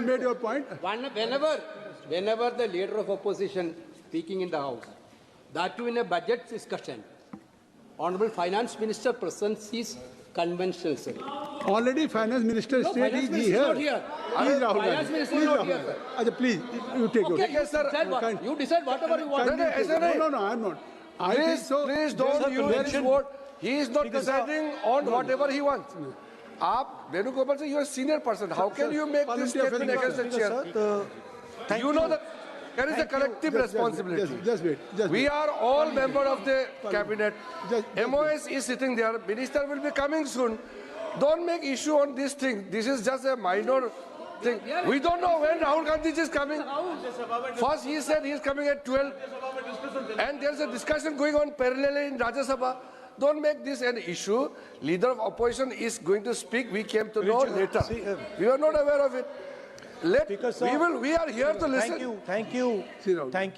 made your point. Whenever the leader of opposition speaking in the House, that too in a budget discussion, Honorable Finance Minister presents his conventional, sir. Already Finance Minister No, State Finance is Minister is here. not here. Please, Rahul Finance Gandhi. Minister Please, is not Rahul here, Gandhi. sir. Please, you take your. Okay, you decide whatever you want. No, I'm not. I think so. Please don't use his word. He is not deciding on whatever he wants. आप Venugopal sir, you are a senior person. How can you make this statement against the chair? You know that there is a collective responsibility. Just wait. We are all members of the cabinet. Just MOS is sitting there. Minister will be coming soon. Don't make issue on this thing. This is just a minor thing. We don't know when Rahul Gandhi is coming. First he said he is coming at 12. And there's a discussion going on parallelly in Rajya Sabha. Don't make this an issue. Leader of opposition is going to speak. We came to know later. We were not aware of it. We are here to listen. Thank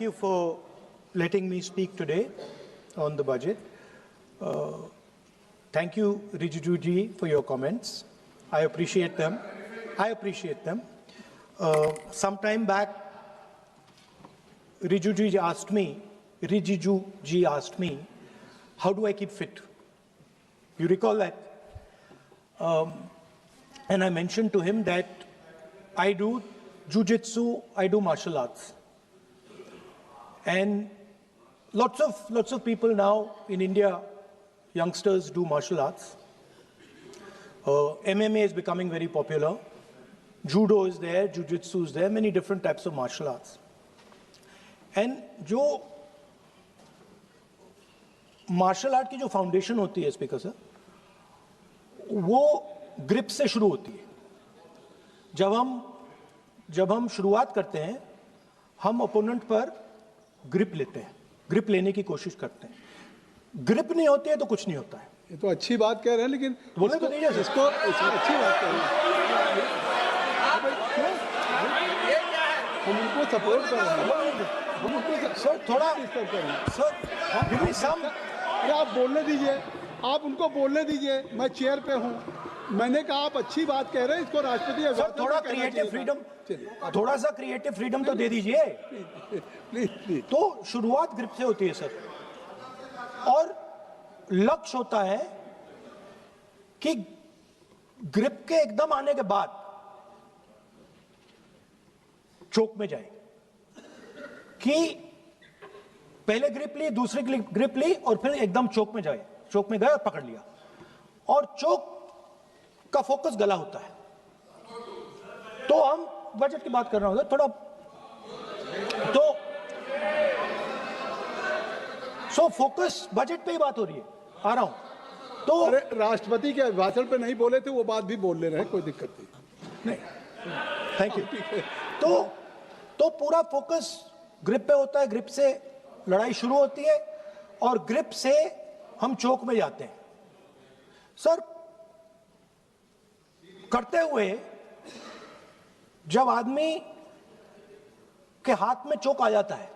you for letting me speak today on the budget. Thank you, Rijiju ji, for your comments. I appreciate them. Some time back, Rijiju ji asked me, how do I keep fit? You recall that? And I mentioned to him that I do jujitsu, I do martial arts. And lots of people now in India, youngsters do martial arts. MMA is becoming very popular. Judo is there, jujitsu is there, many different types of martial arts. And जो martial art की जो foundation होती है speaker sir, वो grip से शुरू होती है. जब हम शुरुआत करते हैं, हम ओपोनेंट पर ग्रिप लेते हैं, ग्रिप लेने की कोशिश करते हैं. ग्रिप नहीं होती है तो कुछ नहीं होता है. ये तो अच्छी बात कह रहे हैं, लेकिन बोले तो दीजिए इसको अच्छी बात कह रहे हैं. हम उनको सपोर्ट कर रहे हैं. सर थोड़ा सर आप बोलने दीजिए, आप उनको बोलने दीजिए. मैं चेयर पे हूँ. मैंने कहा आप अच्छी बात कह रहे हैं, इसको राष्ट्रपति थोड़ा क्रिएटिव फ्रीडम, थोड़ा सा क्रिएटिव फ्रीडम तो दे दीजिए. प्लीज. तो शुरुआत ग्रिप से होती है सर, और लक्ष्य होता है कि ग्रिप के एकदम आने के बाद चोक में जाए, कि पहले ग्रिप ली, दूसरी ग्रिप ली, और फिर एकदम चोक में जाए. चोक में गए और पकड़ लिया, और चोक का फोकस गला होता है. तो हम बजट की बात कर रहे हैं थोड़ा, तो सो फोकस बजट पे ही बात हो रही है. आ रहा हूं. तो अरे राष्ट्रपति के भाषण पे नहीं बोले थे, वो बात भी बोल ले रहे हैं, कोई दिक्कत नहीं. Thank you. तो पूरा फोकस ग्रिप पे होता है. ग्रिप से लड़ाई शुरू होती है और ग्रिप से हम चौक में जाते हैं. सर करते हुए जब आदमी के हाथ में चोक आ जाता है,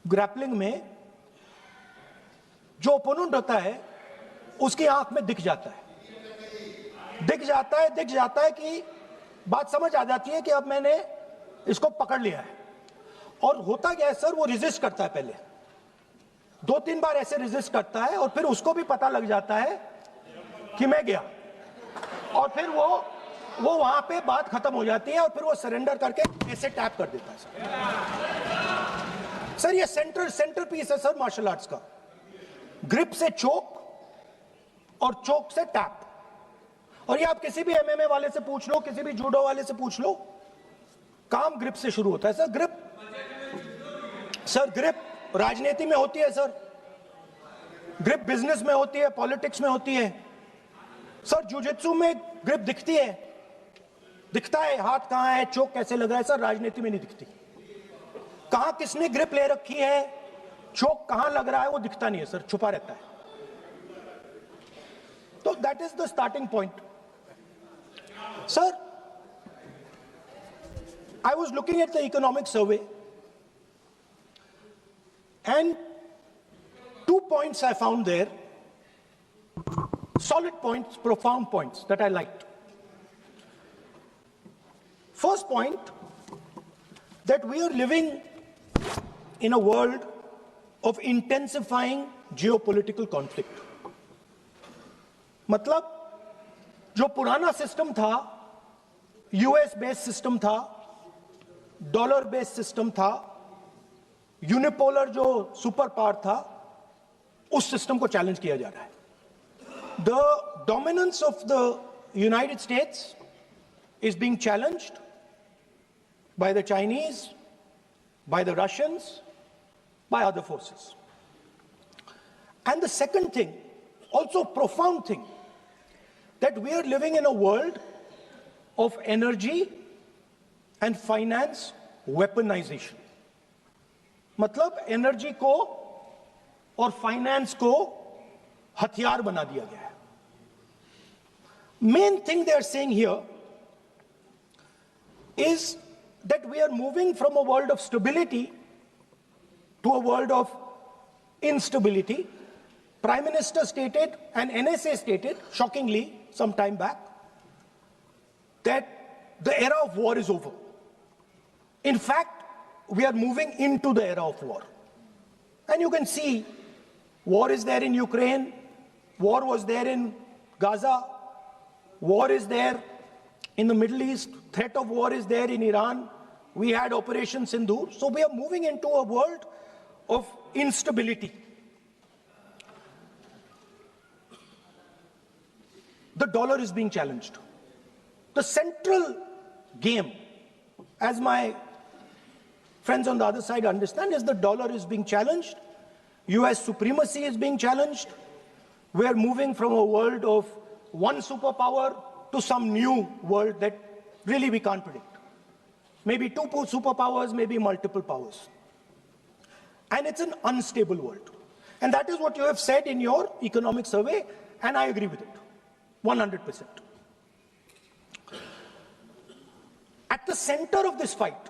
ग्रैपलिंग में जो ओपोनेंट होता है उसकी आंख में दिख जाता है कि बात समझ आ जाती है कि अब मैंने इसको पकड़ लिया है. और होता क्या है सर, वो रेजिस्ट करता है. पहले 2-3 बार ऐसे रेजिस्ट करता है, और फिर उसको भी पता लग जाता है कि मैं गया, और फिर वो वहां पे बात खत्म हो जाती है, और फिर वो सरेंडर करके ऐसे टैप कर देता है. सर ये सेंटर पीस है सर मार्शल आर्ट्स का. ग्रिप से चोक और चोक से टैप. और ये आप किसी भी एमएमए वाले से पूछ लो, किसी भी जूडो वाले से पूछ लो, काम ग्रिप से शुरू होता है. सर ग्रिप राजनीति में होती है सर, ग्रिप बिजनेस में होती है, पॉलिटिक्स में होती है. सर जुजित्सु में ग्रिप दिखता है हाथ कहां है, चोक कैसे लग रहा है. सर राजनीति में नहीं दिखती. कहां किसने ग्रिप ले रखी है, चोक कहां लग रहा है, वो दिखता नहीं है सर, छुपा रहता है. तो that is the starting point. Sir I was looking at the economic survey, and 2 points I found there, solid points, profound points that I liked. First point, that we are living in a world of intensifying geopolitical conflict. मतलब जो पुराना system था, US based system था, dollar based system था, unipolar जो super power था, उस system को चैलेंज किया जा रहा है. The dominance of the United states is being challenged by the Chinese, by the Russians, by other forces. And the second thing, also profound thing, that we are living in a world of energy and finance weaponization. मतलब energy को और finance को हथियार बना दिया गया है. Main thing they are saying here is that we are moving from a world of stability to a world of instability. Prime Minister stated and NSA stated, shockingly, some time back, that the era of war is over. In fact, we are moving into the era of war. And you can see, war is there in Ukraine, war was there in Gaza, war is there in the Middle East, threat of war is there in Iran. We had Operation Sindoor. So we are moving into a world of instability. The dollar is being challenged. The central game, as my friends on the other side understand, is the dollar is being challenged. US supremacy is being challenged. We are moving from a world of one superpower to some new world that really we can't predict. Maybe two superpowers, maybe multiple powers. And it's an unstable world. And that is what you have said in your economic survey, and I agree with it, 100%. At the center of this fight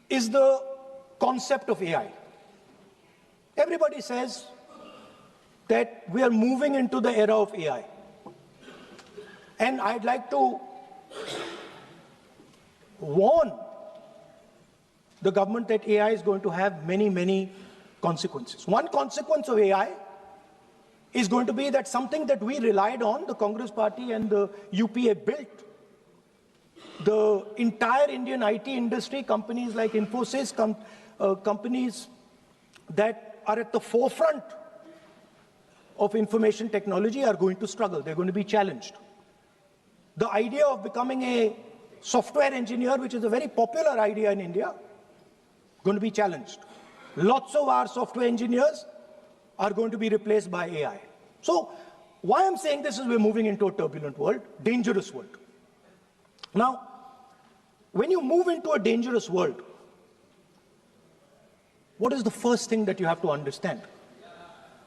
is the concept of AI. Everybody says that we are moving into the era of AI. And I'd like to warn the government that AI is going to have many, many consequences. One consequence of AI is going to be that something that we relied on, the Congress Party and the UPA built, the entire Indian IT industry, companies like Infosys, companies that are at the forefront of information technology are going to struggle. They're going to be challenged. The idea of becoming a software engineer, which is a very popular idea in India, going to be challenged. Lots of our software engineers are going to be replaced by AI. So why I'm saying this is we're moving into a turbulent world, dangerous world. Now, when you move into a dangerous world, what is the first thing that you have to understand?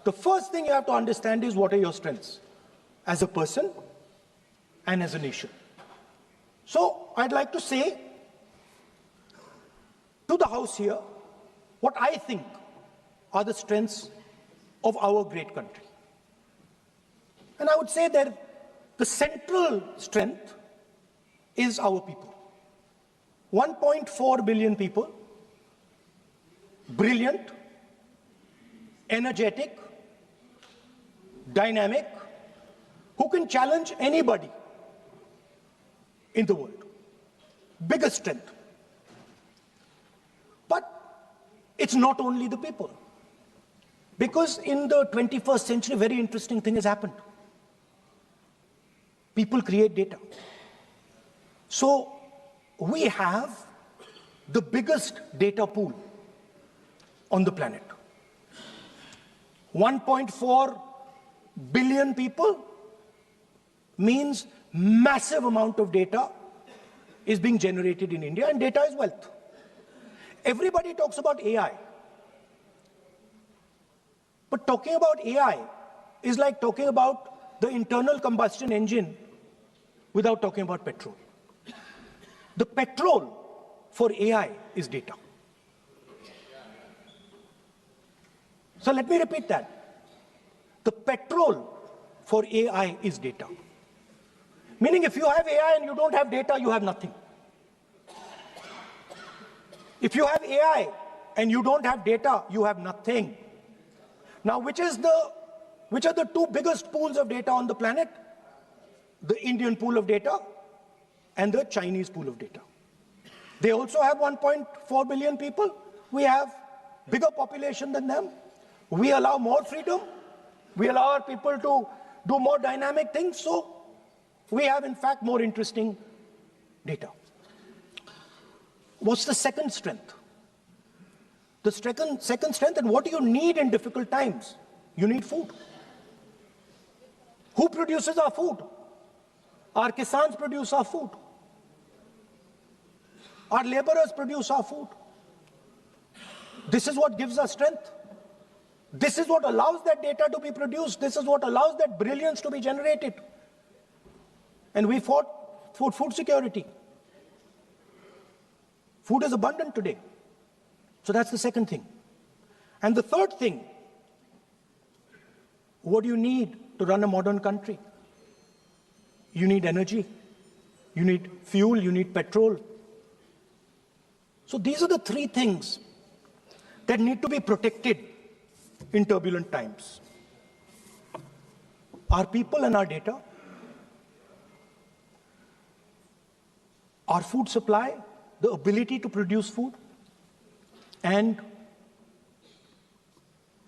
The first thing you have to understand is what are your strengths as a person and as a nation. So I'd like to say to the House here what I think are the strengths of our great country. And I would say that the central strength is our people. 1.4 billion people, brilliant, energetic, dynamic, who can challenge anybody in the world. Biggest strength. But it's not only the people. Because in the 21st century, a very interesting thing has happened. People create data. So we have the biggest data pool on the planet. 1.4 billion people means massive amount of data is being generated in India, and data is wealth. Everybody talks about AI. But talking about AI is like talking about the internal combustion engine without talking about petrol. The petrol for AI is data. So let me repeat that. The petrol for AI is data. Meaning if you have AI and you don't have data, you have nothing. If you have AI and you don't have data, you have nothing. Now, which are the two biggest pools of data on the planet? The Indian pool of data and the Chinese pool of data. They also have 1.4 billion people. We have bigger population than them. We allow more freedom. We allow our people to do more dynamic things. So we have, in fact, more interesting data. What's the second strength? The second strength, and what do you need in difficult times? You need food. Who produces our food? Our kisans produce our food. Our laborers produce our food. This is what gives us strength. This is what allows that data to be produced. This is what allows that brilliance to be generated. And we fought for food security. Food is abundant today. So that's the second thing. And the third thing, what do you need to run a modern country? You need energy. You need fuel. You need petrol. So these are the three things that need to be protected in turbulent times. Our people and our data, our food supply, the ability to produce food, and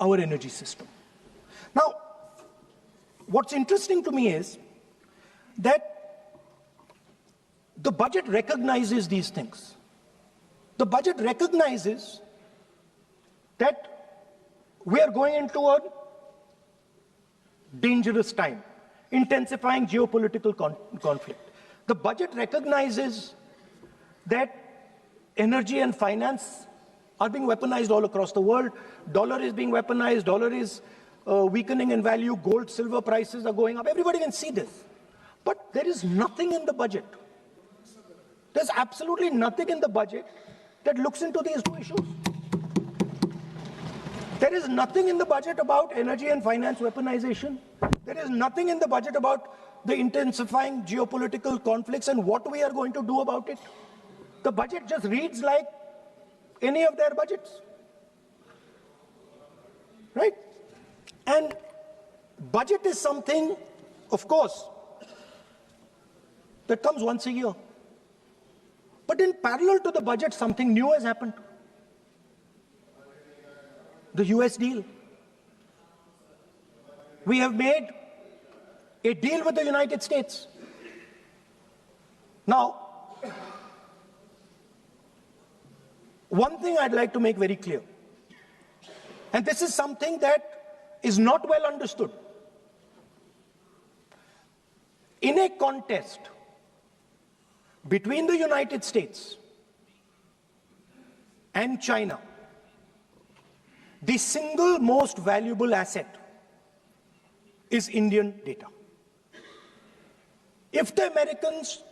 our energy system. Now, what's interesting to me is that the budget recognizes these things. The budget recognizes that we are going into a dangerous time, intensifying geopolitical conflict. The budget recognizes that energy and finance are being weaponized all across the world. Dollar is being weaponized, dollar is weakening in value, gold, silver prices are going up. Everybody can see this. But there is nothing in the budget. There's absolutely nothing in the budget that looks into these two issues. There is nothing in the budget about energy and finance weaponization. There is nothing in the budget about the intensifying geopolitical conflicts and what we are going to do about it. The budget just reads like any of their budgets. Right? And budget is something, of course, that comes once a year. But in parallel to the budget, something new has happened. The US deal. We have made a deal with the United States. Now, one thing I'd like to make very clear, and this is something that is not well understood. In a contest between the United States and China, the single most valuable asset is Indian data. If the Americans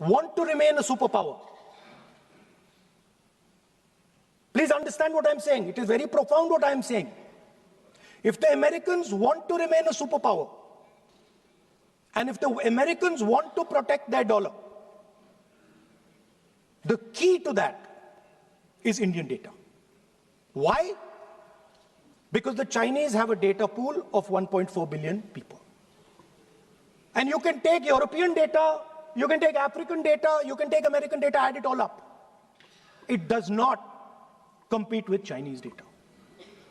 want to remain a superpower, please understand what I'm saying. It is very profound what I'm saying. If the Americans want to remain a superpower, and if the Americans want to protect their dollar, the key to that is Indian data. Why? Because the Chinese have a data pool of 1.4 billion people. And you can take European data, you can take African data, you can take American data, add it all up. It does not compete with Chinese data.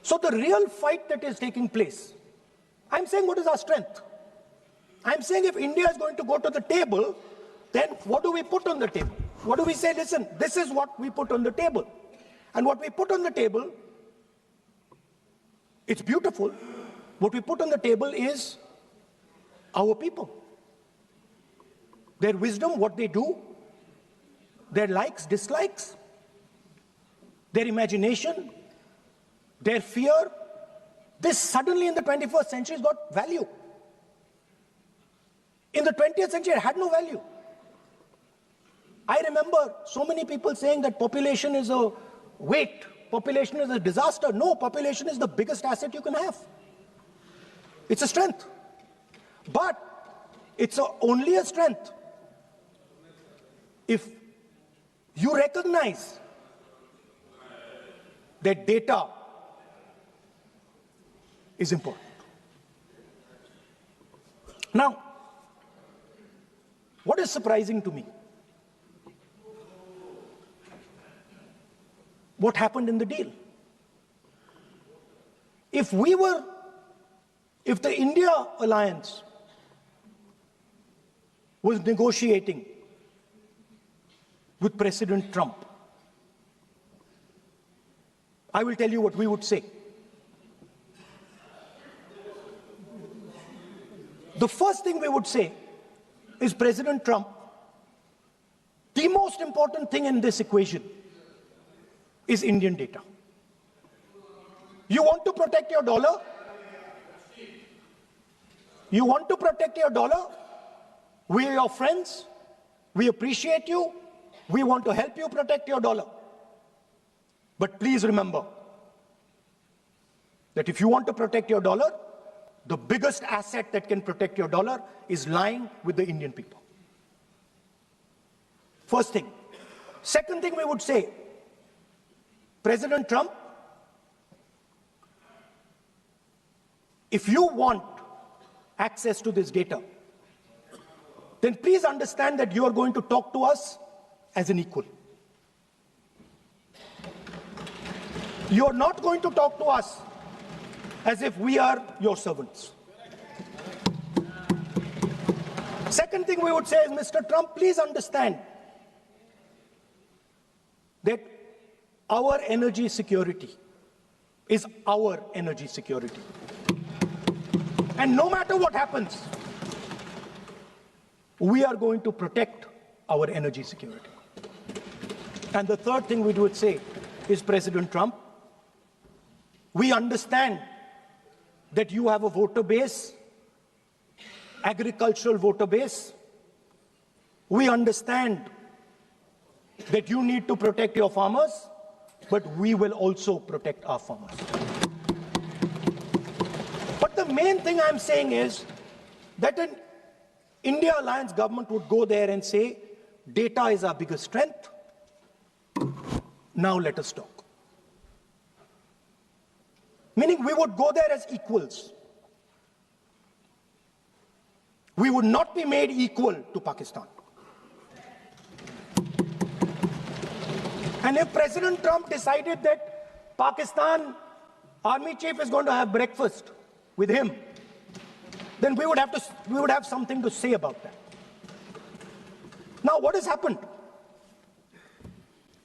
So the real fight that is taking place, I'm saying what is our strength? I'm saying if India is going to go to the table, then what do we put on the table? What do we say? Listen, this is what we put on the table. And what we put on the table, it's beautiful. What we put on the table is our people. Their wisdom, what they do, their likes, dislikes, their imagination, their fear. This suddenly in the 21st century has got value. In the 20th century, it had no value. I remember so many people saying that population is a weight, population is a disaster. No, population is the biggest asset you can have. It's a strength. But It's only a strength if you recognize that data is important. Now, what is surprising to me? What happened in the deal? If the India alliance was negotiating with President Trump, I will tell you what we would say. The first thing we would say is, President Trump, the most important thing in this equation is Indian data. You want to protect your dollar? You want to protect your dollar? We are your friends. We appreciate you. We want to help you protect your dollar. But please remember that if you want to protect your dollar, the biggest asset that can protect your dollar is lying with the Indian people. First thing. Second thing we would say, President Trump, if you want access to this data, then please understand that you are going to talk to us as an equal. You are not going to talk to us as if we are your servants. Second thing we would say is, Mr. Trump, please understand that our energy security is our energy security. And no matter what happens, we are going to protect our energy security. And the third thing we would say is, President Trump, we understand that you have a voter base, agricultural voter base. We understand that you need to protect your farmers, but we will also protect our farmers. But the main thing I'm saying is that an India alliance government would go there and say, data is our biggest strength. Now let us talk. Meaning we would go there as equals. We would not be made equal to Pakistan. And if President Trump decided that Pakistan army chief is going to have breakfast with him, then we would have something to say about that. Now, what has happened?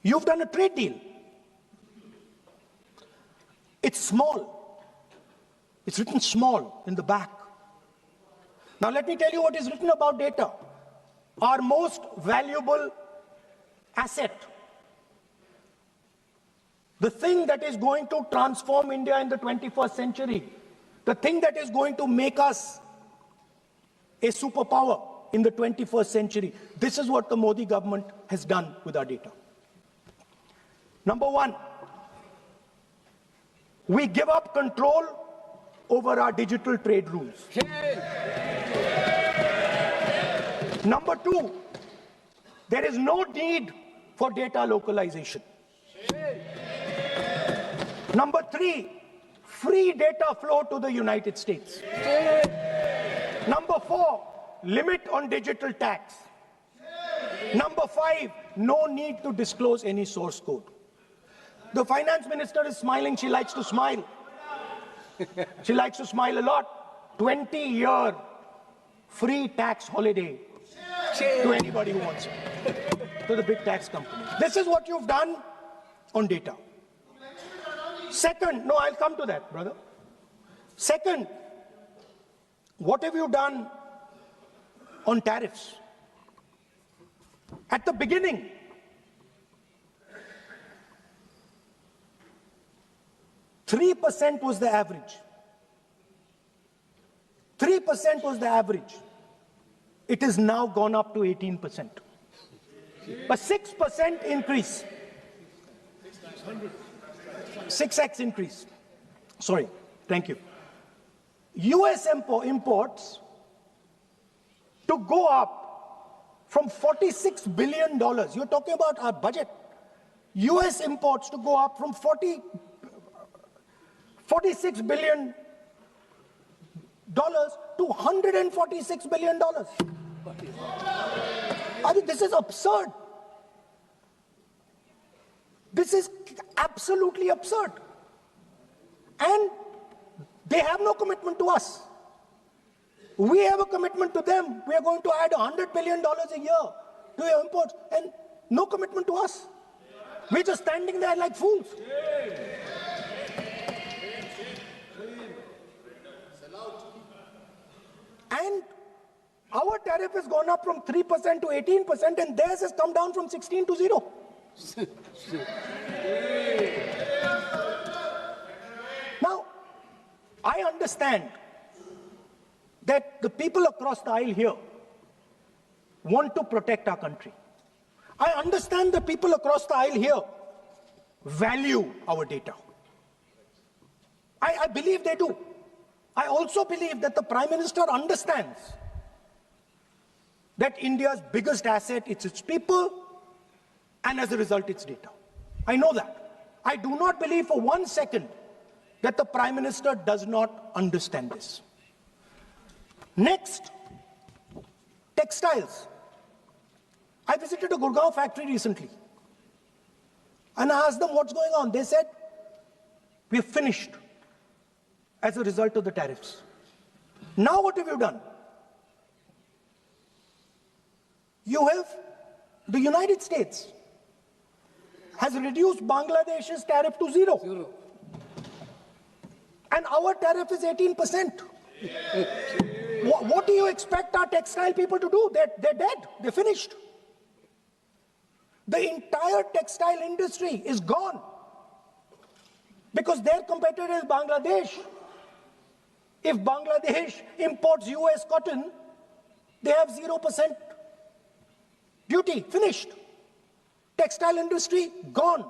You've done a trade deal. It's small. It's written small in the back. Now, let me tell you what is written about data. Our most valuable asset, the thing that is going to transform India in the 21st century, the thing that is going to make us a superpower in the 21st century. This is what the Modi government has done with our data. Number one, we give up control over our digital trade rules. Number two, there is no need for data localization. Number three, free data flow to the United States. Number four, limit on digital tax. Number five, no need to disclose any source code. The finance minister is smiling. She likes to smile. She likes to smile a lot. 20-year free tax holiday to anybody who wants it, to the big tax companies. This is what you've done on data. Second, no, I'll come to that, brother. Second, what have you done on tariffs? At the beginning, %3 was the average. 3% was the average. It has now gone up to 18%. A 6% increase. 6x increase. Sorry, thank you. US imports to go up from $46 billion, you're talking about our budget, US imports to go up from $46 billion to $146 billion. I mean, this is absurd. This is absolutely absurd. And they have no commitment to us. We have a commitment to them. We are going to add $100 billion a year to your imports, and no commitment to us. We're just standing there like fools. And our tariff has gone up from 3% to 18%, and theirs has come down from 16 to 0. Now, I understand that the people across the aisle here want to protect our country. I understand the people across the aisle here value our data. I believe they do. I also believe that the Prime Minister understands that India's biggest asset is its people, and as a result, its data. I know that. I do not believe for 1 second that the Prime Minister does not understand this. Next, textiles. I visited a Gurgaon factory recently, and I asked them what's going on. They said, we're finished as a result of the tariffs. Now what have you done? You have, the United States has reduced Bangladesh's tariff to 0. And our tariff is 18%. What do you expect our textile people to do? They're dead. They're finished. The entire textile industry is gone because their competitor is Bangladesh. If Bangladesh imports US cotton, they have 0% duty. Finished. Textile industry gone.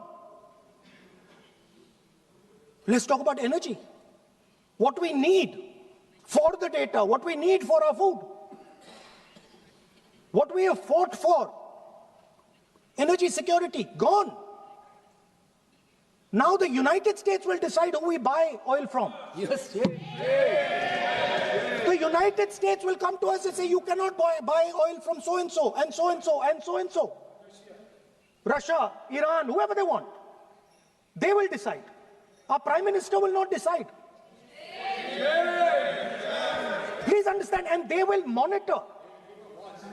Let's talk about energy. What we need for the data, what we need for our food, what we have fought for, energy security, gone. Now the United States will decide who we buy oil from. Yes. The United States will come to us and say, you cannot buy oil from so-and-so, and so-and-so, and so-and-so. Russia, Iran, whoever they want. They will decide. Our Prime Minister will not decide. Please understand, and they will monitor.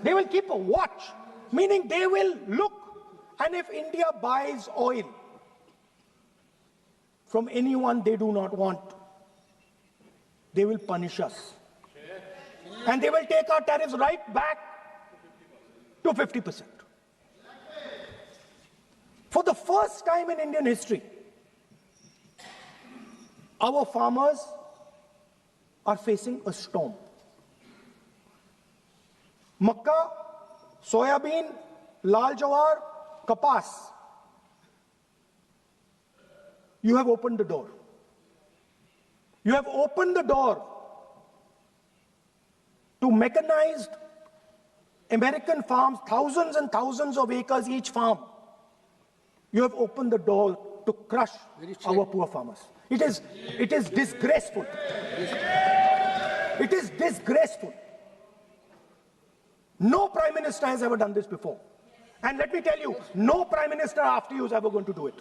They will keep a watch, meaning they will look, and if India buys oil from anyone they do not want, they will punish us. And they will take our tariffs right back to 50%. For the first time in Indian history, our farmers are facing a storm. Makkah, soybean, lal jawar, kapas. You have opened the door. You have opened the door to mechanized American farms, thousands and thousands of acres each farm. You have opened the door to crush our poor farmers. It is disgraceful. It is disgraceful. No Prime Minister has ever done this before. And let me tell you, no Prime Minister after you is ever going to do it.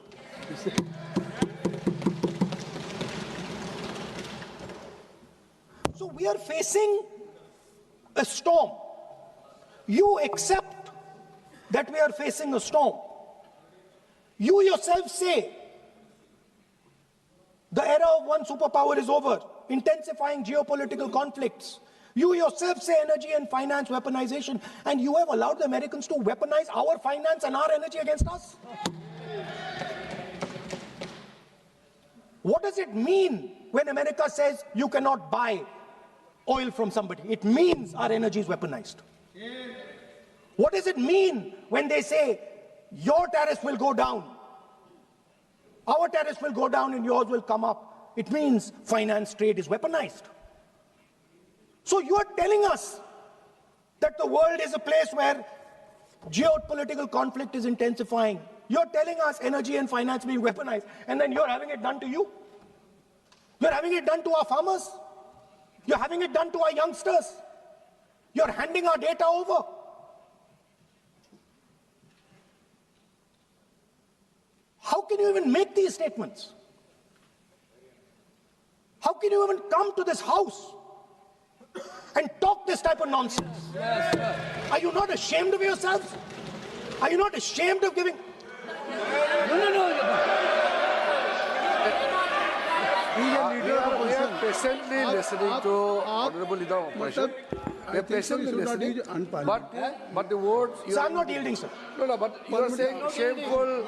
So we are facing a storm. You accept that we are facing a storm. You yourself say the era of one superpower is over, intensifying geopolitical conflicts. You yourself say energy and finance weaponization, and you have allowed the Americans to weaponize our finance and our energy against us. What does it mean when America says you cannot buy oil from somebody? It means our energy is weaponized. What does it mean when they say your tariffs will go down, our tariffs will go down and yours will come up? It means finance trade is weaponized. So you are telling us that the world is a place where geopolitical conflict is intensifying. You're telling us energy and finance being weaponized, and then you're having it done to you. You're having it done to our farmers. You're having it done to our youngsters. You're handing our data over. How can you even make these statements? How can you even come to this house and talk this type of nonsense? Are you not ashamed of yourselves? Are you not ashamed of giving? We are patiently listening to Honorable Leader of Opposition. We are patiently listening. But the words. So I'm not yielding, sir. No, but you are saying shameful.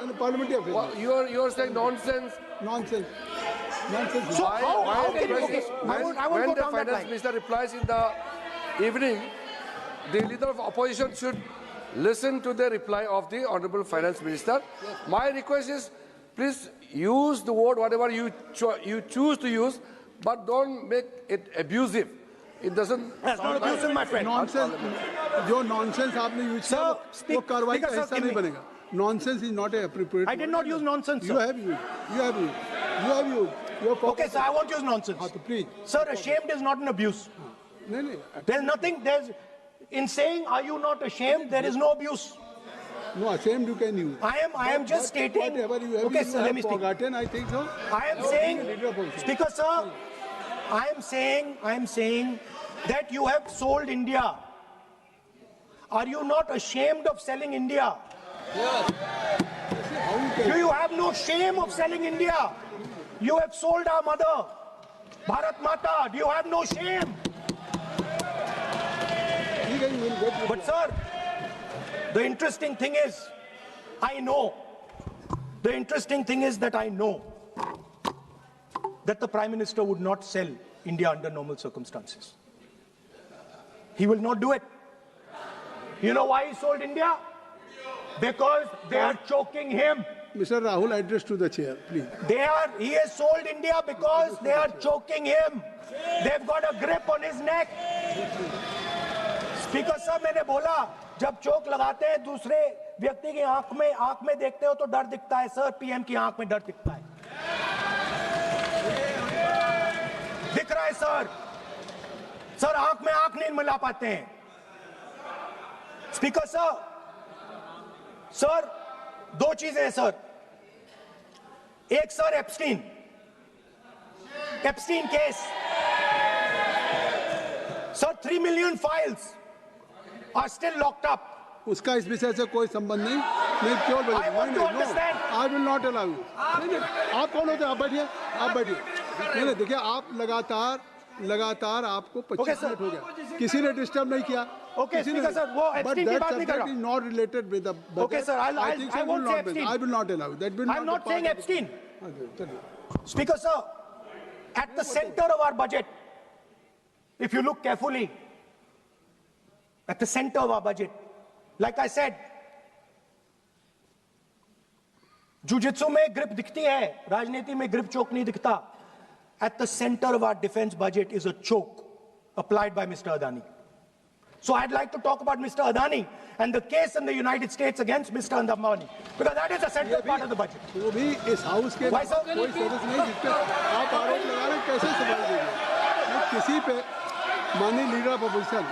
You are saying nonsense. Nonsense. So how can you? Okay, I won't When go the down that finance line. minister replies in the evening, the leader of opposition should listen to the reply of the honorable finance minister. My request is, please use the word whatever you choose to use, but don't make it abusive. It doesn't. That's not abusing, my friend. Nonsense जो nonsense आपने use किया Sir, वो speak- कार्रवाई का speaker, sir, हिस्सा give नहीं me- बनेगा. Nonsense is not appropriate. I did not use nonsense, You sir. have used. You have used. You have used. You have Okay, sir, I won't use हाँ nonsense. तो please. Sir, ashamed is not an abuse. नहीं नहीं. There's nothing, in saying, are you not ashamed, there is no abuse. No, ashamed you can use. I am just stating. Whatever you have, Okay, you sir, have let me speak. forgotten, I think so. I am saying, Leader of opposition. Speaker, sir, I am saying that you have sold India. Are you not ashamed of selling India? How you can? Do you have no shame of selling India? You have sold our mother, Bharat Mata. Do you have no shame? ठीक है, you will get. But sir, the interesting thing is, I know. The interesting thing is that I know that the Prime Minister would not sell India under normal circumstances. He will not do it. You know why he sold India? Because they are choking him. Mr. Rahul, address to the chair, please. He has sold India because they are choking him. They've got a grip on his neck. Speaker साहब, मैंने बोला जब चोक लगाते हैं दूसरे व्यक्ति की आंख में देखते हो तो डर दिखता है सर. पीएम की आंख में डर दिखता है. दिख रहा है सर. सर आंख में आंख नहीं मिला पाते हैं. स्पीकर साहब, सर दो चीजें हैं सर. एक sir Epstein case. Sir 3 million files are still locked up. उसका इस विषय से कोई संबंध नहीं. मैं क्यों बोल I want to understand. I will not allow you. नहीं, आप कौन होते हैं? आप बैठिए. आप बैठिए. नहीं देखिए, आप लगातार आपको 25 Okay, sir. मिनट हो गया. किसी ने डिस्टर्ब नहीं किया. Okay, किसी ने Speaker, sir, वो But Epstein की that बात नहीं कर subject रहा. is not related with the budget. Okay, sir, I think so I will won't say not be. Epstein. I will not allow. That will I'm not be saying part of- Epstein. Okay, चलिए. Speaker sir, at the center of our budget, if you look carefully, at the center of our budget, like I said, jujitsu में grip दिखती है, राजनीति में grip choke नहीं दिखता. At the center of our defense budget is a choke applied by Mr. Adani. So I'd like to talk about Mr. Adani and the case in the United States against Mr. Adani, because that is a central part of the budget. वो भी इस house के Why, sir? कोई सदस्य नहीं जिसपे आप आरोप लगा रहे हैं, कैसे सवाल देंगे? मैं किसी पे माननीय लीडर ऑफ अपोजिशन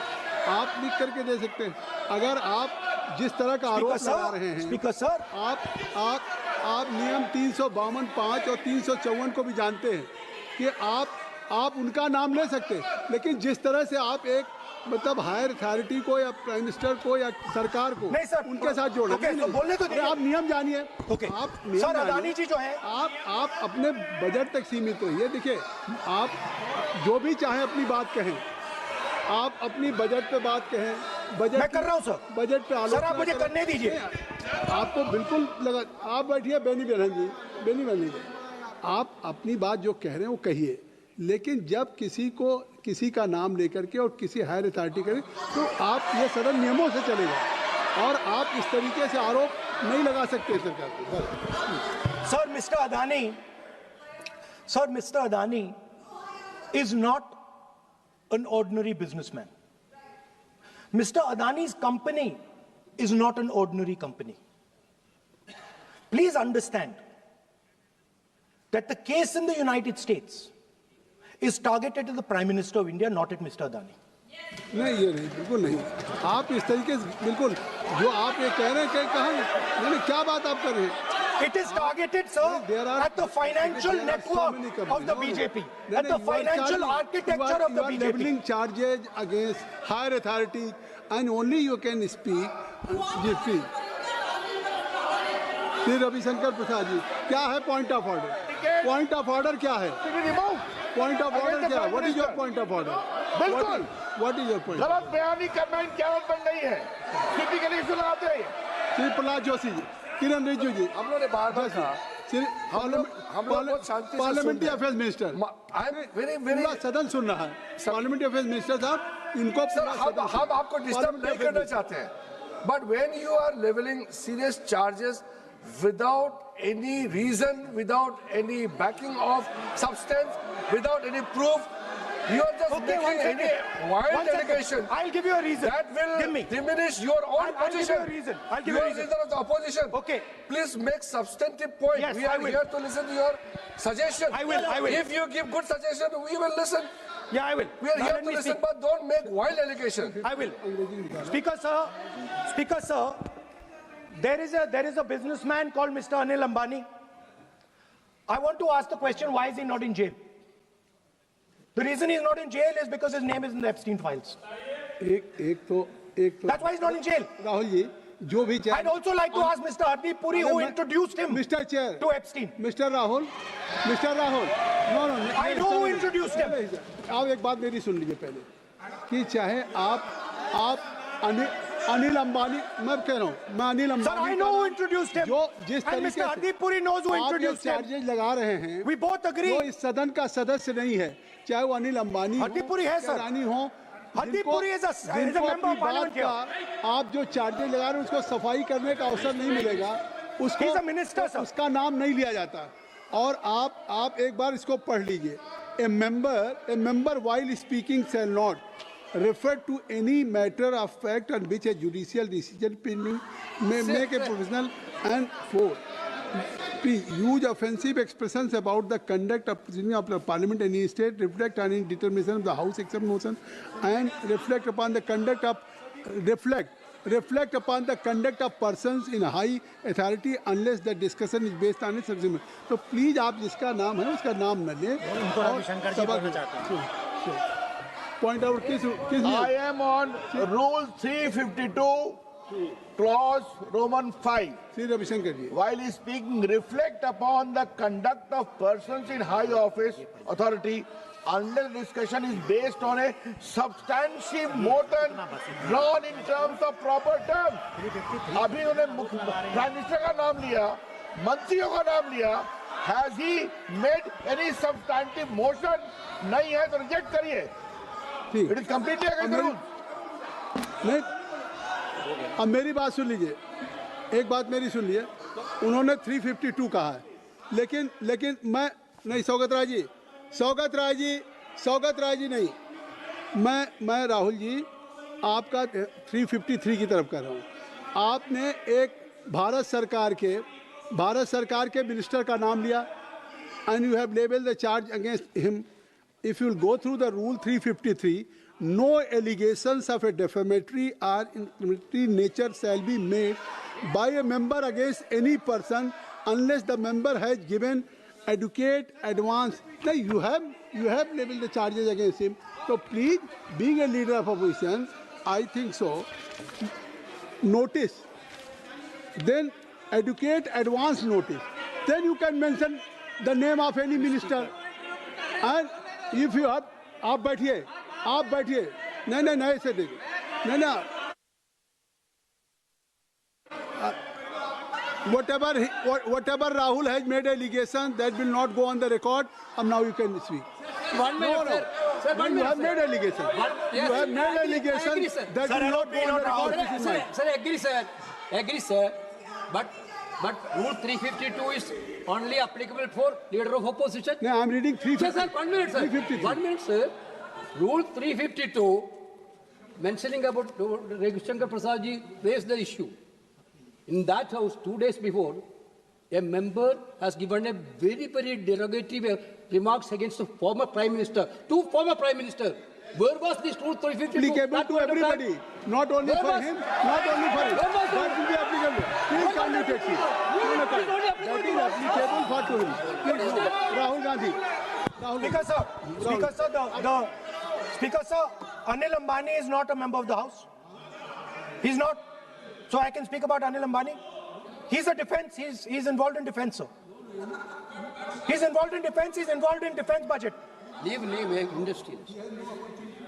आप लिख करके दे सकते हैं. अगर आप जिस तरह का आरोप लगा रहे हैं, Speaker sir, आप नियम 352, 5 और 354 को भी जानते हैं कि आप उनका नाम ले सकते हैं, लेकिन जिस तरह से आप एक मतलब हायर अथॉरिटी को या प्राइम मिनिस्टर को या सरकार को नहीं सर, उनके साथ जोड़ ओके, तो बोलने तो दीजिए। आप नियम जानिए. ओके, आप नियम सर जानिए. अदानी जी जो है, आप अपने बजट तक सीमित रहिए. देखिए, आप जो भी चाहें अपनी बात कहें, आप अपनी बजट पे बात कहें. बजट मैं कर रहा हूं सर. बजट पे आलोचना सर आप मुझे करें. करने दीजिए. आपको बिल्कुल लगा. आप बैठिए बेनी बहन जी. आप अपनी बात जो कह रहे हैं वो कहिए, लेकिन जब किसी का नाम लेकर के और किसी हायर अथॉरिटी करें तो आप ये सदन नियमों से चलेगा और आप इस तरीके से आरोप नहीं लगा सकते सरकार को. Sir mister Adani is not an ordinary businessman. Mr. Adani's company is not an ordinary company. Please understand that the case in the United States is targeted at the Prime Minister of India, not at Mr. Adani. नहीं, ये नहीं, बिल्कुल नहीं। आप इस तरीके से बिल्कुल जो आप ये कह रहे हैं कि कहाँ नहीं, क्या बात आप कर रहे हैं? It is targeted, sir, at the financial network of the BJP, at the financial architecture of the You are BJP. leveling charges against higher authority, and only you can speak. Ji, please. Shri Ravishankar प्रसाद जी, क्या है point of order? Point of order क्या है? Point of order क्या है? What is your point of order? बिल्कुल। What is your point? गलत बयानी करना इनकी आदत बन गई है, टिपिकली सुनाते हैं। श्री प्रहलाद जोशी जी, किरण रिजिजू जी, हम लोगों ने बार-बार कहा, श्री हम लोग बहुत शांति से पार्लियामेंट्री सुन रहे affairs minister, I am very पूरा सदन सुन रहा है। पार्लियामेंट्री अफेयर्स मिनिस्टर साहब, इनको सर, हम आपको डिस्टर्ब नहीं करना चाहते हैं, but when you are levelling serious charges without any reason, without any backing of substance, without any proof, you are just making any wild allegation. I'll give you a reason. That will Give me. diminish your own I'll give you position. a reason. I'll give you you a are reason. leader of the opposition. Okay. Please make substantive point. Yes, we I are will. here to listen to your suggestion. I will. If you give good suggestion, we will listen. Yeah, I will. We are Now here let to me listen, speak. but don't make wild allegation. I will. Speaker sir, there is a businessman called Mr. Anil Ambani. I want to ask the question, why is he not in jail? The reason he's not in jail is because his name is in the Epstein files. एक तो That's why he's not in jail. Rahul ji, जो भी चाहे, I'd also like to ask Mr. Hardeep Puri, who introduced him Mister chair, to Epstein. Mister Rahul, no no, I know who introduced him. आप एक बात मेरी सुन लीजिए पहले, कि चाहे आप अनिल अंबानी, मैं कह रहा हूँ, मैं Anil Ambani, Sir, I know who introduced him. जो जिस And तरीके Mr. से Hardeep Puri knows who आप ये introduced him. चार्जेज लगा रहे हैं, We both agree. जो इस सदन का सदस्य नहीं है, चाहे वो अनिल अंबानी हो, हरदीप पुरी है, या सर। रानी हो, हरदीप जिनको- पुरी is a जिनको member of अपनी parliament बात का आप जो चार्जेज लगा रहे हैं उसको सफाई करने का अवसर नहीं मिलेगा, उसको He's a minister, sir. उसका नाम नहीं लिया जाता। और आप एक बार इसको पढ़ लीजिए, a member while speaking shall not refer to any matter of fact on which a judicial decision pending may make a provisional and for use offensive expressions about the conduct of the parliament in any state, reflect on any determination of the house except motion, and reflect upon the conduct of persons in high authority unless the discussion is based on its substance. तो please आप जिसका नाम है उसका नाम न लें। Point out किस I am on Rule 352, Clause Roman 5. Shri Ravishankar ji, While speaking, reflect upon the conduct of persons in high office, authority, unless discussion is based on a substantive motion drawn in terms of proper terms. अभी उन्होंने prime minister का नाम लिया, मंत्रियों का नाम लिया. Has he made any substantive motion? नहीं है तो रिजेक्ट करिए. ठीक। It is completely against the rules. नहीं, अब मेरी बात सुन लीजिए, एक बात मेरी सुन लीजिए, उन्होंने 352 कहा है, लेकिन मैं नहीं, सौगत राय जी नहीं, मैं राहुल जी आपका 353 की तरफ कर रहा हूँ। आपने एक भारत सरकार के मिनिस्टर का नाम लिया, and you have labeled the charge against him. If you will go through the rule 353, no allegations of a defamatory or incriminatory nature shall be made by a member against any person unless the member has given adequate advance. Now you have labeled the charges against him. So please, being a leader of opposition, I think so. Notice, then adequate advance notice. Then you can mention the name of any minister. And if you have, आप बैठिए, नहीं ऐसे देखिए, नहीं, whatever Rahul has made allegation, that will not go on the record. And now you can speak. 1 minute, sir. Sir, 1 You minute, have sir. made allegation. You have made I agree, allegation sir. that will not go on the record. This is mine. Sir, agree, sir. But Rule 352 is only applicable for leader of opposition. No, I am reading 350. Sir, 1 minute, sir. 353. 1 minute, sir. Rule 352 mentioning about Ravi Shankar Prasad ji raised the issue. In that house, 2 days before, a member has given a very, very derogatory remarks against the former Prime Minister, two former Prime Minister. Where was this rule 352? Applicable to everybody, not only Where for was- him, not only for him. Where was the- That will be applicable. Please kindly take it. It is only That applicable is to us. applicable for to him. Please, no. Rahul Gandhi. Rahul Speaker sir, Speaker sir, the Speaker sir, Anil Ambani is not a member of the House. He's not. So I can speak about Anil Ambani. He's a defense. He's involved in defense, sir. He's involved in defense. He's involved in defense budget. Leave industrialists.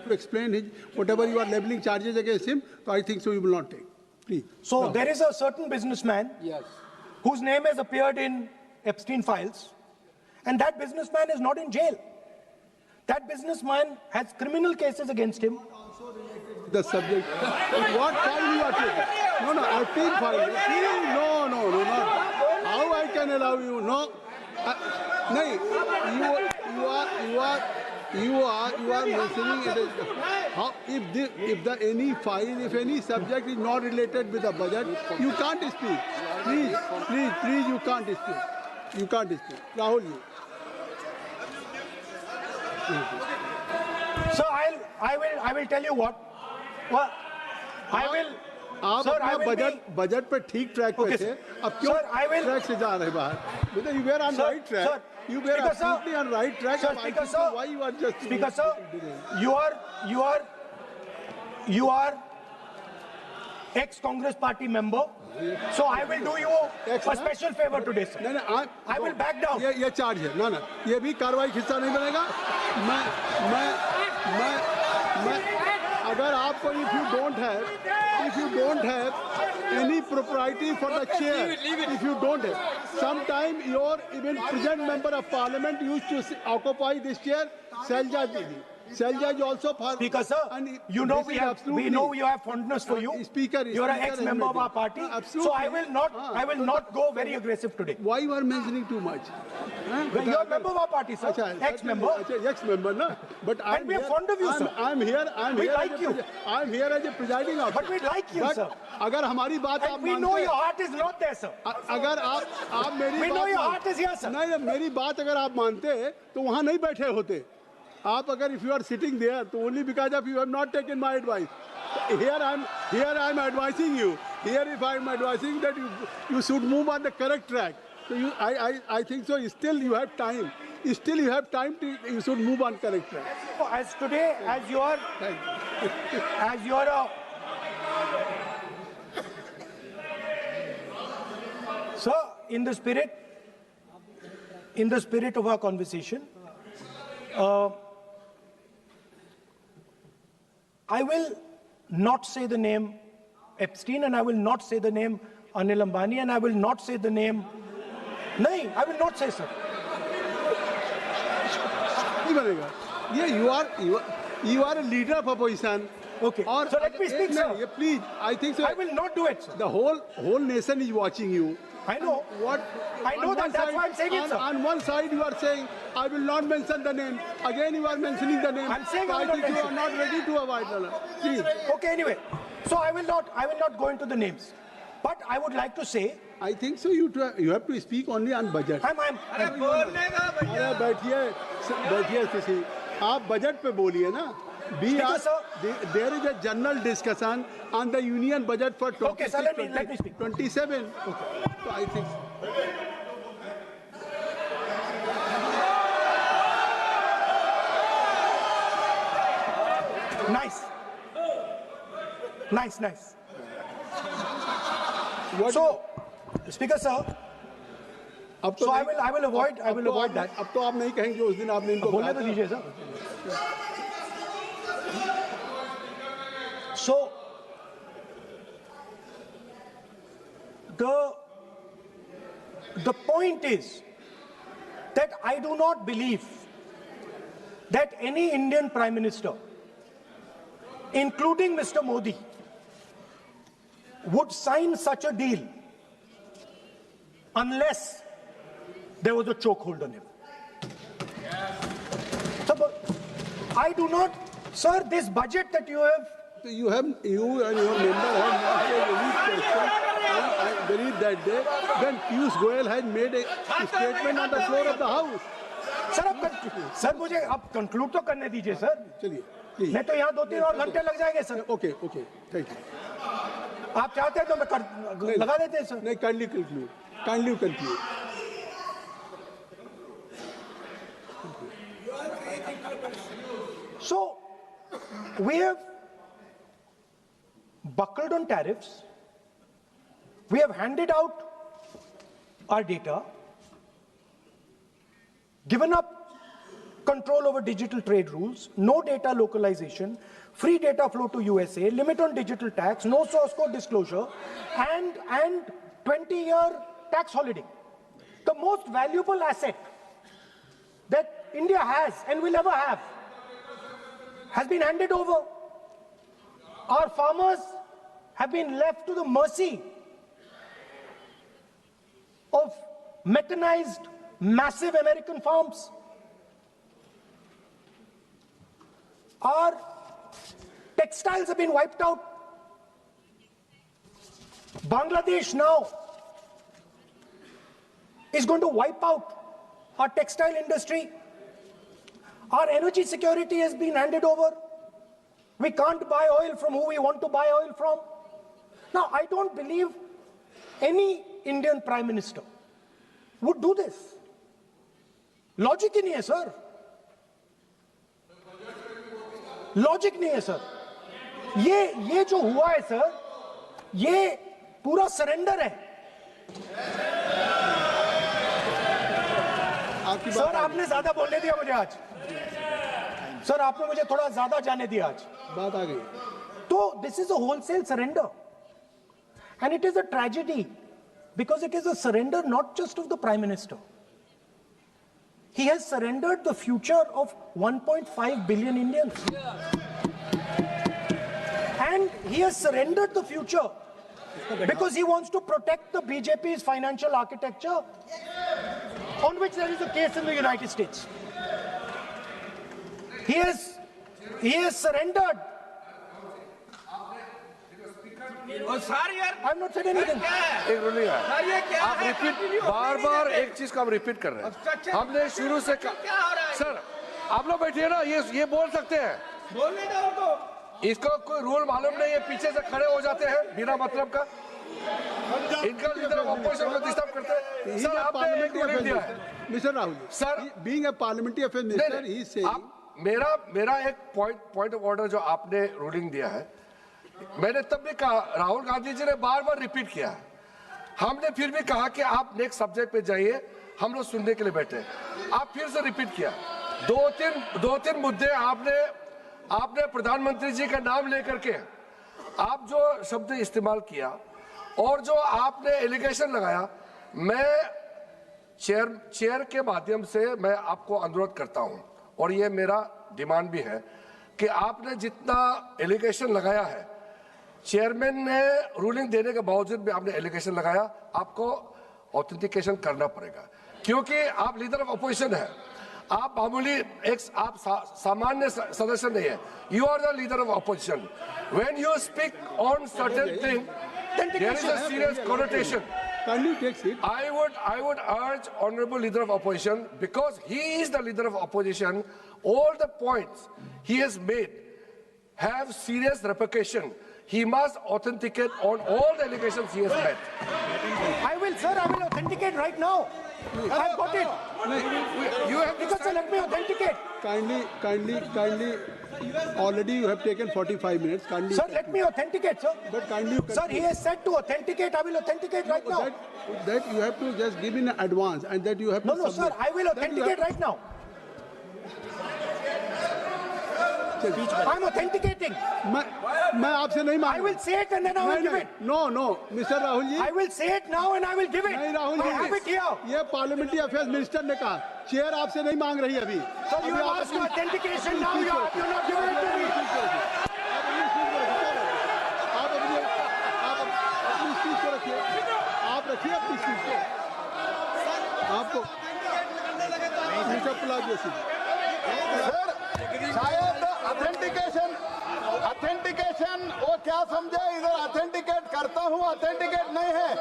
to explain his, whatever you are leveling charges against him, so I think so you will not take. Please. So there is a certain businessman Yes. whose name has appeared in Epstein files, and that businessman is not in jail. That businessman has criminal cases against him. The subject. What file you are taking? No, Epstein file. No, not. How I can allow you? No. No, you are mentioning it as how if any subject is not related with the budget, you can't speak. Please, you can't speak. You can't speak. Rahul ji. So I will tell you what. Well, I will. आप Sir, I अपना will budget पे ठीक track पे Okay, थे sir. अब क्यों Sir, I will- track से जा रहे बाहर मतलब you were on Sir, right track sir, you were Speaker, sir. absolutely on right track Sir, I Speaker, think so sir. why you are just Speaker sir, you are ex-Congress party member. So I will do you a special favor today, sir. नहीं I will back down. ये charge है ना ये भी कार्रवाई का हिस्सा नहीं बनेगा मैं अगर आपको if you don't have any propriety for the chair if you don't have sometime your even present member of parliament used to occupy this chair Selja is also for Speaker sir, and you know this we is have absolutely- fondness for you. Speaker, You are an Speaker ex-member of has our made party. it. Absolutely. So I will not go very aggressive today. why you are mentioning too much You are a member of our party, sir. अच्छा, Ex-member. ex-member ना but And we are fond of you, sir. I'm here We as like a- you. I'm here as a presiding officer But we like you, But sir. अगर हमारी बात आप And we मानते know हैं- your heart is not there, sir. अगर आप मेरी We know बात your मान- heart is here, sir. नहीं मेरी बात अगर आप मानते तो वहाँ नहीं बैठे होते आप अगर if you are sitting there तो only because of you have not taken my advice here I'm advising you here if I'm advising that you should move on the correct track so I think so still you have time to you should move on correct track So as today, as you are a sir, in the spirit of our conversation, I will not say the name Epstein, and I will not say the name Anil Ambani, and I will not say the name. No, I will not say, sir. नहीं बनेगा ये you are a leader of opposition Okay. और So let me speak, sir. ये please I think so I will not do it, sir. the whole nation is watching you I know. What? I know on that, one that's side- why I'm saying it, sir. On one side you are saying, I will not mention the name. Again you are mentioning the name. I'm saying so I I will not think you are mention. not ready to avoid the Please. Okay, anyway. So I will not go into the names. But I would like to say, I think so you have to speak only on budget. I'm अरे बैठिए किसी आप budget पे बोलिए ना Speaker, sir. There is a general discussion on the union budget for 26, Okay, sir, let me speak. 27. So I think nice. what So, Speaker, sir, अब तो so I नहीं- will avoid अब तो आप- that. अब तो आप नहीं कहेंगे उस दिन आपने इनको बोलने कहा तो था। दीजिए, sir. So, the point is that I do not believe that any Indian Prime Minister, including Mr. Modi, would sign such a deal unless there was a chokehold on him. So, but I do not, sir, this budget that you have you and your member have not raised any question. And I believe that day when Piyush Goyal had made a statement on the floor of the House. Sir मुझे अब conclude तो करने दीजिए sir. चलिए, please. नहीं तो यहाँ 2-3 और घंटे लग जाएंगे सर। Okay, thank you. आप चाहते हैं तो मैं लगा देते हैं सर। नहीं, kindly conclude. Kindly conclude. So, we have buckled on tariffs. We have handed out our data, given up control over digital trade rules, no data localization, free data flow to USA, limit on digital tax, no source code disclosure, and 20-year tax holiday. The most valuable asset that India has and will ever have has been handed over. Our farmers have been left to the mercy of mechanized, massive American farms. Our textiles have been wiped out. Bangladesh now is going to wipe out our textile industry. Our energy security has been handed over. We can't buy oil from who we want to buy oil from. Now, I don't believe any Indian Prime Minister would do this. Logic ही नहीं है sir. Logic नहीं है sir. ये जो हुआ है sir, ये पूरा सरेंडर है. सर आपने ज्यादा बोलने दिया मुझे आज. सर आपने मुझे थोड़ा ज्यादा जाने दिया आज. बात आ गई. तो this is a wholesale surrender, and it is a tragedy because it is a surrender not just of the Prime Minister. He has surrendered the future of 1.5 billion Indians. And he has surrendered the future because he wants to protect the BJP's financial architecture, on which there is a case in the United States. He has surrendered. I'm not saying anything. एक minute यार, आप repeat बार एक चीज को हम repeat कर रहे हैं. हमने शुरू से सर आप लोग बैठिए ना, ये बोल सकते हैं. बोलने दो उनको. इसको कोई रूल मालूम नहीं है, पीछे से खड़े हो जाते हैं बिना मतलब का. इनका लीडर ऑपोजिशन को डिस्टर्ब करते हैं. सर आपने एक रूलिंग दिया है. Mister Rahul sir, being a parliamentary affair minister, ही से मेरा एक पॉइंट ऑफ ऑर्डर जो आपने रूलिंग दिया है, मैंने तब भी कहा, राहुल गांधी जी ने बार रिपीट किया. हमने फिर भी कहा कि आप नेक्स्ट सब्जेक्ट पे जाइए, हम लोग सुनने के लिए बैठे. आप फिर से रिपीट किया. दो तीन मुद्दे आपने प्रधानमंत्री जी का नाम लेकर के आप जो शब्द इस्तेमाल किया और जो आपने एलिगेशन लगाया, मैं चेयर के माध्यम से मैं आपको अनुरोध करता हूं, और ये मेरा डिमांड भी है कि आपने जितना एलिगेशन लगाया है, चेयरमैन ने रूलिंग देने के बावजूद भी आपने एलिगेशन लगाया, आपको ऑथेंटिकेशन करना पड़ेगा, क्योंकि आप लीडर ऑफ अपोजिशन है. आप मामूली आप सामान्य सदस्य नहीं है. You are the leader of opposition. When you speak on certain thing, there is a serious connotation. I would urge Honorable Leader of Opposition, because he is the Leader of Opposition, all the points he has made have serious repercussion. He must authenticate on all the allegations he has made. I will authenticate right now. I've got it. You have Because sir, let me authenticate. Kindly. Already you have taken 45 minutes. Kindly. Sir, let me authenticate, sir. But kindly. Sir, he has said to authenticate. I will authenticate right now. That you have to just give in advance, and that you have to. No, sir. I will authenticate right now. I'm authenticating. मैं आपसे नहीं मांग. I will say it and then I will give it. No, Mr. Rahul ji. I will say it now and I will give it. नहीं Rahul ji. I have it here. ये parliamentary affairs minister ने कहा, chair आपसे नहीं मांग रही अभी. Sir, you have asked for authentication now. You're not giving it to me. आप अपनी स्पीच को रखिए. आप रखिए अपनी स्पीच को. आपको मिस्टर प्लाजी शायद ऑथेंटिकेशन क्या समझे इधर ऑथेंटिकेट करता हूँ, ऑथेंटिकेट नहीं है।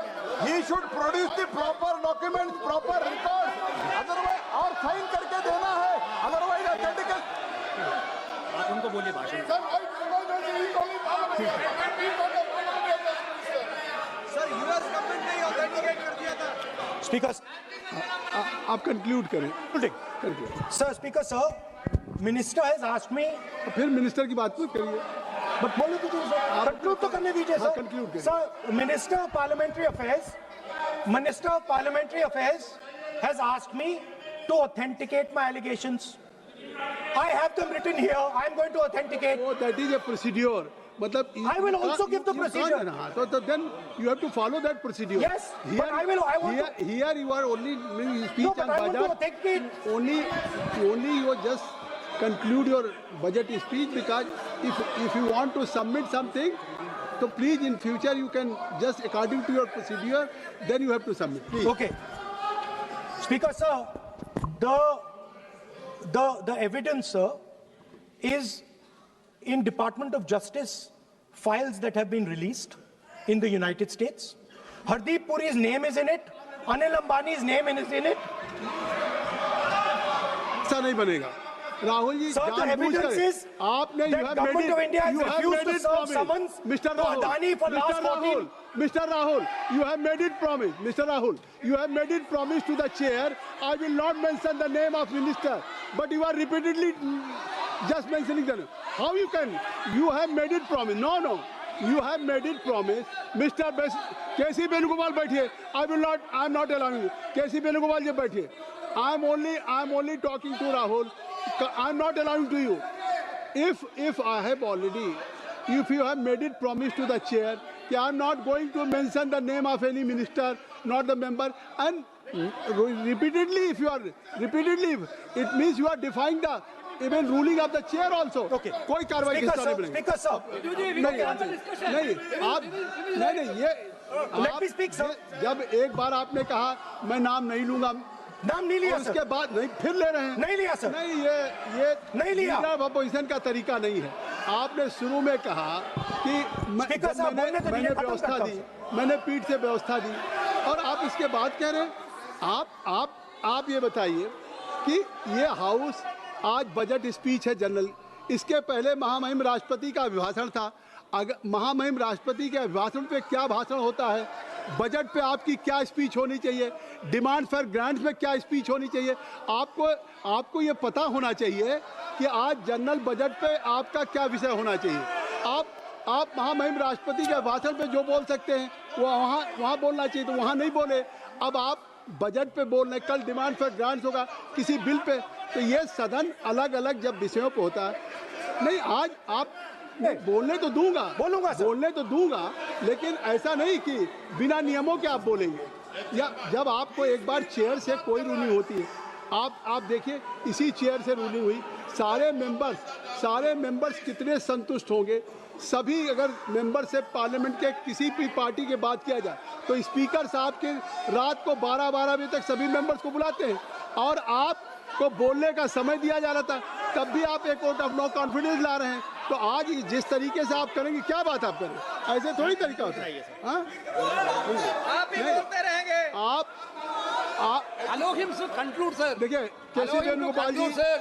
He should produce the proper document, proper record, otherwise और साइन करके देना है, अदरवाइज ऑथेंटिकेट। आप उनको बोलिए भाषण। सर यूएस गवर्नमेंट ने ऑथेंटिकेट कर दिया था। स्पीकर आप कंक्लूड करें। करके sir, speaker sir, minister has asked me, फिर मिनिस्टर की बात मत करिए। बट बोलो तो कंक्लूड तो करने दीजिए हाँ, सर। conclude करिए। Sir, minister of parliamentary affairs has asked me to authenticate my allegations. I have them written here. I am going to authenticate. Oh, that is a procedure. मतलब I will also give the procedure. हाँ, तो then you have to follow that procedure. Yes, but I want to- Here you are only speech No, but and I want to budget. authenticate. Only you just conclude your budget speech, because if you want to submit something, so please in future you can just according to your procedure, then you have to submit. Please. Okay. Speaker sir, the evidence, sir, is in Department of Justice files that have been released in the United States. Hardeep Puri's name is in it. Anil Ambani's name is in it. ऐसा नहीं बनेगा Rahul ji. Sir, the जानबूझकर evidence is आपने that government of India has refused to serve summons Mr. to Adani for last 14. Mr. Rahul, you have made it promise. Mr. Rahul, you have made it promise to the chair. I will not mention the name of minister, but you are repeatedly just mentioning the name. How you can? You have made it promise. No. You have made it promise. Mr. K.C. Venugopal बैठिए. I am not allowing you. K.C. Venugopal जी बैठिए. I am only talking to Rahul. I am not allowing to you. If I have already, if you have made it promise to the chair, I am not going to mention the name of any minister, not the member, and repeatedly, it means you are defying the even ruling of the chair also. Okay. कोई कार्रवाई Speaker किस तरह sir, नहीं बनेगी। Speaker sir, नहीं आप नहीं ये Let me speak, sir. जब एक बार आपने कहा मैं नाम नहीं लूंगा, नाम नहीं लिया और उसके सर। बाद नहीं फिर ले रहे हैं। नहीं लिया सर। नहीं ये नहीं लिया। लीडर ऑफ अपोजिशन का तरीका नहीं है। आपने शुरू में कहा कि स्पीकर साहब, बोलने तो मैंने दीजिए, खत्म व्यवस्था करता दी, हूं। मैंने पीठ से व्यवस्था दी, और आप इसके बाद कह रहे हैं। आप ये बताइए कि ये हाउस आज बजट स्पीच है जनरल, इसके पहले महामहिम राष्ट्रपति का अभिभाषण था। अगर महामहिम राष्ट्रपति के अभिभाषण पे क्या भाषण होता है, बजट पे आपकी क्या स्पीच होनी चाहिए, डिमांड फॉर ग्रांट्स में क्या स्पीच होनी चाहिए, आपको ये पता होना चाहिए कि आज जनरल बजट पे आपका क्या विषय होना चाहिए। आप महामहिम राष्ट्रपति के भाषण पे जो बोल सकते हैं वो वहाँ बोलना चाहिए, तो वहाँ नहीं बोले। अब आप बजट पे बोल रहे, कल डिमांड फॉर ग्रांट्स होगा किसी बिल पे, तो ये सदन अलग अलग जब विषयों पे होता है। नहीं आज आप बोलने तो दूंगा, बोलने तो दूंगा, लेकिन ऐसा नहीं कि बिना नियमों के आप बोलेंगे। या जब आपको एक बार चेयर से कोई रूलिंग होती है, आप देखिए इसी चेयर से रूलिंग हुई, सारे मेंबर्स कितने संतुष्ट होंगे। सभी अगर मेंबरशिप पार्लियामेंट के किसी भी पार्टी के बात किया जाए तो स्पीकर साहब के रात को 12 बजे तक सभी मेंबर्स को बुलाते हैं, और आपको बोलने का समय दिया जा रहा था, तब भी आप एक वोट ऑफ नो कॉन्फिडेंस ला रहे हैं। तो आज जिस तरीके से आप करेंगे, क्या बात आप करें, ऐसे थोड़ी तरीका होता है। हाँ? आप ही बोलते रहेंगे। आप Allow him to conclude, sir. देखिए Allow K C. him to Venugopal ji, conclude, sir.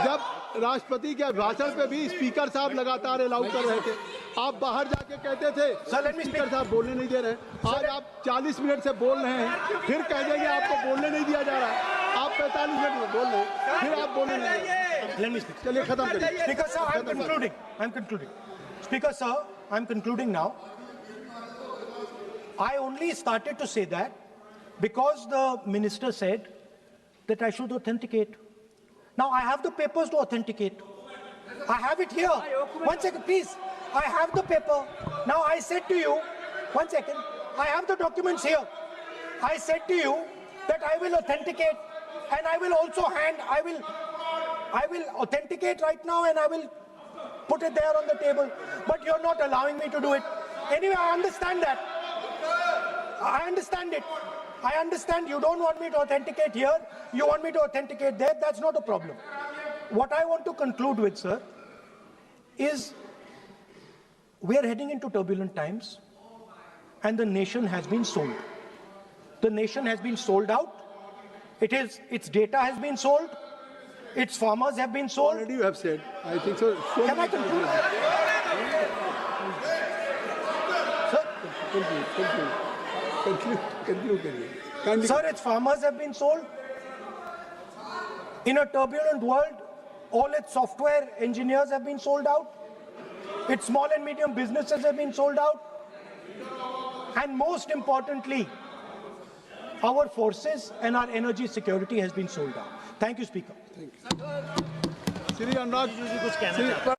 जब राष्ट्रपति के भाषण पे भी स्पीकर साहब लगातार अलाउ कर रहे थे, आप बाहर जाके कहते थे स्पीकर साहब बोलने नहीं दे रहे हैं। आज आप 40 मिनट से बोल रहे हैं, फिर कह देंगे आपको बोलने नहीं दिया जा रहा है। आप 45 मिनट में बोल रहे हैं, फिर आप बोलने नहीं दे रहे हैं। Let me speak. चलिए खत्म करिए। Speaker sir, I'm concluding. Speaker sir, I'm concluding now. I only started to say that because the minister said that I should authenticate. Now I have the papers to authenticate. I have it here. One second, please. I have the paper. Now I said to you, one second. I have the documents here. I said to you that I will authenticate, and I will also I will authenticate right now, and I will put it there on the table. But you're not allowing me to do it. Anyway, I understand that. I understand it. I understand you don't want me to authenticate here. You want me to authenticate there. That's not a problem. What I want to conclude with, sir, is We are heading into turbulent times, and the nation has been sold. The nation has been sold out. Its data has been sold. Its farmers have been sold. Already you have said. I think so. So Can I many conclude? Sir, Conclude. Kindly. Sir, its farmers have been sold. In a turbulent world, all its software engineers have been sold out. Its small and medium businesses have been sold out. And most importantly, our forces and our energy security has been sold out. Thank you, Speaker. Shri Anurag, कुछ कहना चाहते हैं